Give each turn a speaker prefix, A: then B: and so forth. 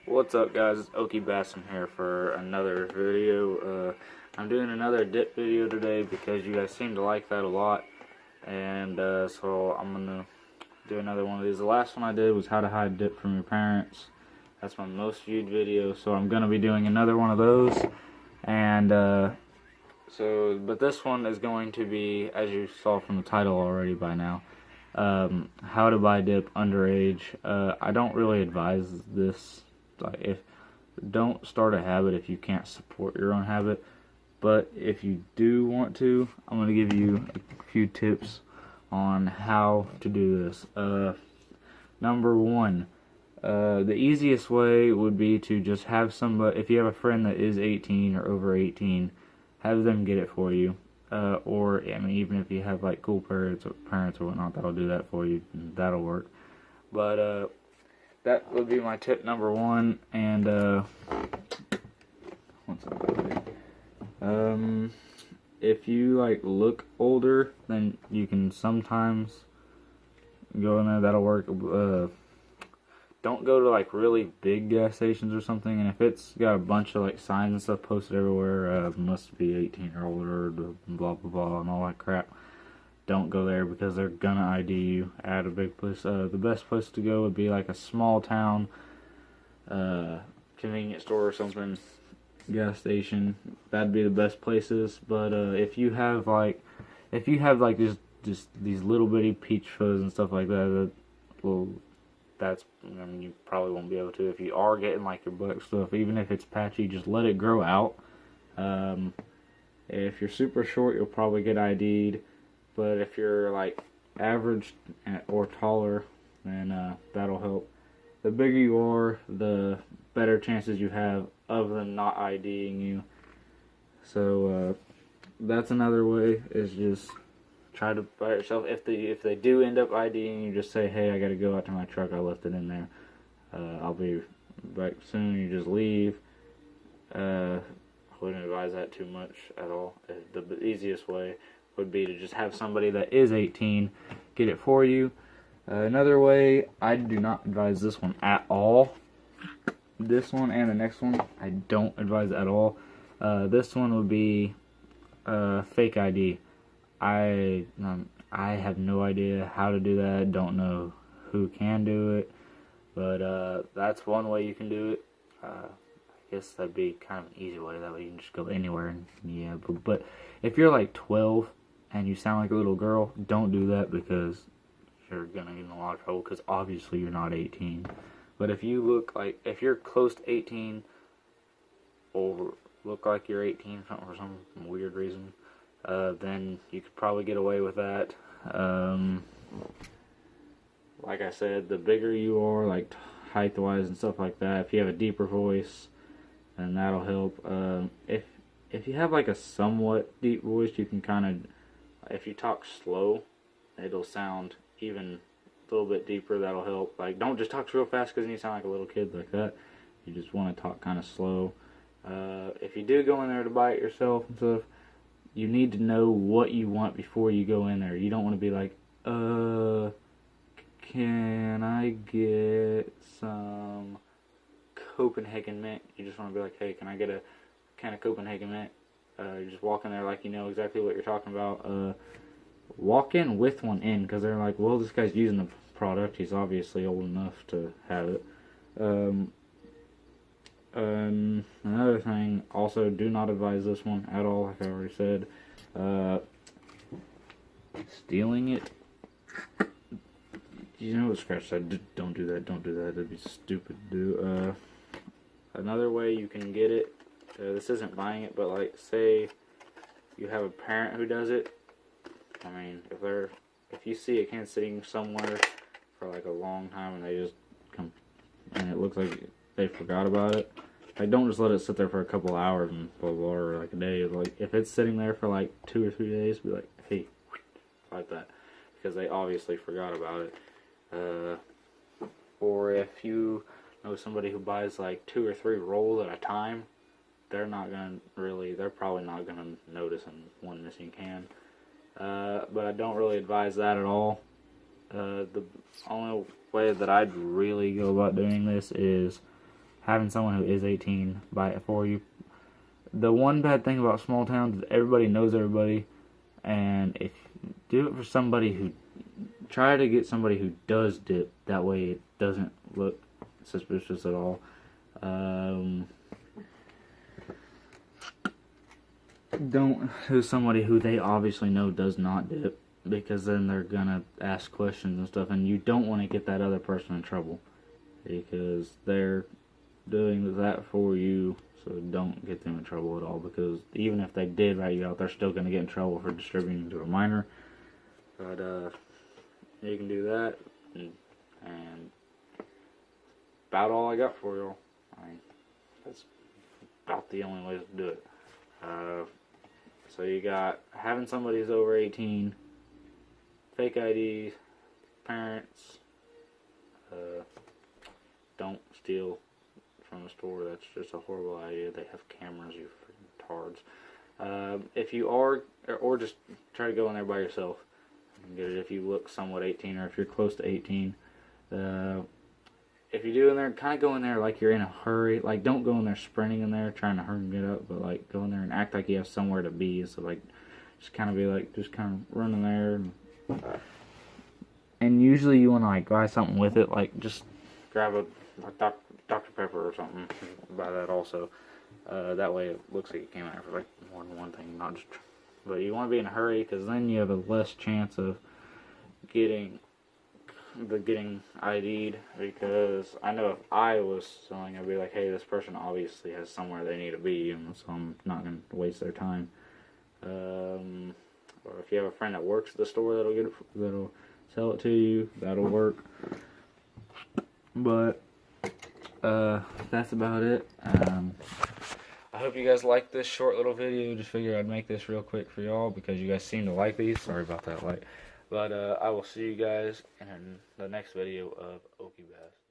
A: What's up, guys? It's Okie Basson here for another video. I'm doing another dip video today because you guys seem to like that a lot, and so I'm gonna do another one of these. The last one I did was how to hide dip from your parents. That's my most viewed video, so I'm gonna be doing another one of those. And but this one is going to be, as you saw from the title already by now, how to buy dip underage. I don't really advise this. Don't start a habit if you can't support your own habit, but if you do want to, I'm going to give you a few tips on how to do this. Number one, the easiest way would be to just have somebody, if you have a friend that is 18 or over 18, have them get it for you. Or I mean, even if you have like cool parents or whatnot, that'll do that for you. That'll work. But that would be my tip number one. And if you like look older, then you can sometimes go in there. That'll work. Don't go to like really big gas stations or something. And if it's got a bunch of like signs and stuff posted everywhere, must be 18 or older, blah blah blah, and all that crap, don't go there because they're gonna ID you at a big place. The best place to go would be like a small town convenience store or something, gas station. That'd be the best places. But if you have like just these little bitty peach fuzz and stuff like that, I mean, you probably won't be able to. If you are getting like your butt stuff, even if it's patchy, just let it grow out. If you're super short, you'll probably get ID'd. But if you're like average or taller, then that'll help. The bigger you are, the better chances you have of them not IDing you. So that's another way, is just try to buy it yourself. If they do end up IDing you, just say, hey, I gotta go out to my truck, I left it in there. I'll be back soon. You just leave. I wouldn't advise that too much at all. The easiest way would be to just have somebody that is 18 get it for you. Another way, I do not advise this one at all. This one and the next one, I don't advise at all. This one would be fake ID. I have no idea how to do that. Don't know who can do it, but that's one way you can do it. I guess that'd be kind of an easy way. That way you can just go anywhere. And yeah, but if you're like 12 and you sound like a little girl, don't do that because you're gonna get in a lot of trouble. Because obviously you're not 18. But if you're close to 18 or look like you're 18 for some weird reason, then you could probably get away with that. Like I said, the bigger you are, like height-wise and stuff like that, if you have a deeper voice, then that'll help. If you have like a somewhat deep voice, you can kind of, if you talk slow, it'll sound even a little bit deeper. That'll help. Like, don't just talk real fast because you sound like a little kid like that. You just want to talk kind of slow. If you do go in there to buy it yourself and stuff, you need to know what you want before you go in there. You don't want to be like, can I get some Copenhagen mint? You just want to be like, hey, can I get a can of Copenhagen mint? You just walk in there like you know exactly what you're talking about. Walk in with one in, because they're like, well, this guy's using the product. He's obviously old enough to have it. Another thing, also do not advise this one at all, like I already said. Stealing it. You know what Scratch said? Don't do that, don't do that. That'd be stupid to do. Another way you can get it, this isn't buying it, but like, say you have a parent who does it. I mean, if you see a can sitting somewhere for like a long time and they just come, and it looks like they forgot about it, like, don't just let it sit there for a couple hours and blah blah, or like a day. Like, if it's sitting there for like 2 or 3 days, be like, hey, like that, because they obviously forgot about it. Or if you know somebody who buys like 2 or 3 rolls at a time, they're probably not gonna notice one missing can. But I don't really advise that at all. The only way that I'd really go about doing this is having someone who is 18 buy it for you. The one bad thing about small towns is everybody knows everybody, and if you do it for somebody who, try to get somebody who does dip, that way it doesn't look suspicious at all. Don't do somebody who they obviously know does not dip, because then they're gonna ask questions and stuff, and you don't want to get that other person in trouble, because they're doing that for you. So don't get them in trouble at all, because even if they did write you out, they're still going to get in trouble for distributing to a minor. But you can do that, and about all I got for y'all. I mean, that's about the only way to do it. So you got having somebody who's over 18, fake IDs, parents, don't steal from the store. That's just a horrible idea. They have cameras, you freaking tards. If you are, or just try to go in there by yourself and get it if you look somewhat 18, or if you're close to 18. If you do in there, kind of go in there like you're in a hurry. Like, don't go in there sprinting in there trying to hurry and get up, but like go in there and act like you have somewhere to be. So like, just kind of be like, just kind of run in there, and usually you want to like buy something with it. Like, just grab a Dr. Pepper or something. Buy that also. That way it looks like it came out for like more than one thing, not just. But you want to be in a hurry, because then you have a less chance of getting ID'd. Because I know if I was selling, I'd be like, hey, this person obviously has somewhere they need to be, and so I'm not going to waste their time. Or if you have a friend that works at the store that'll sell it to you, that'll work. But that's about it. I hope you guys liked this short little video. Just figured I'd make this real quick for y'all, because you guys seem to like these. Sorry about that light. But I will see you guys in the next video of Okie Bass.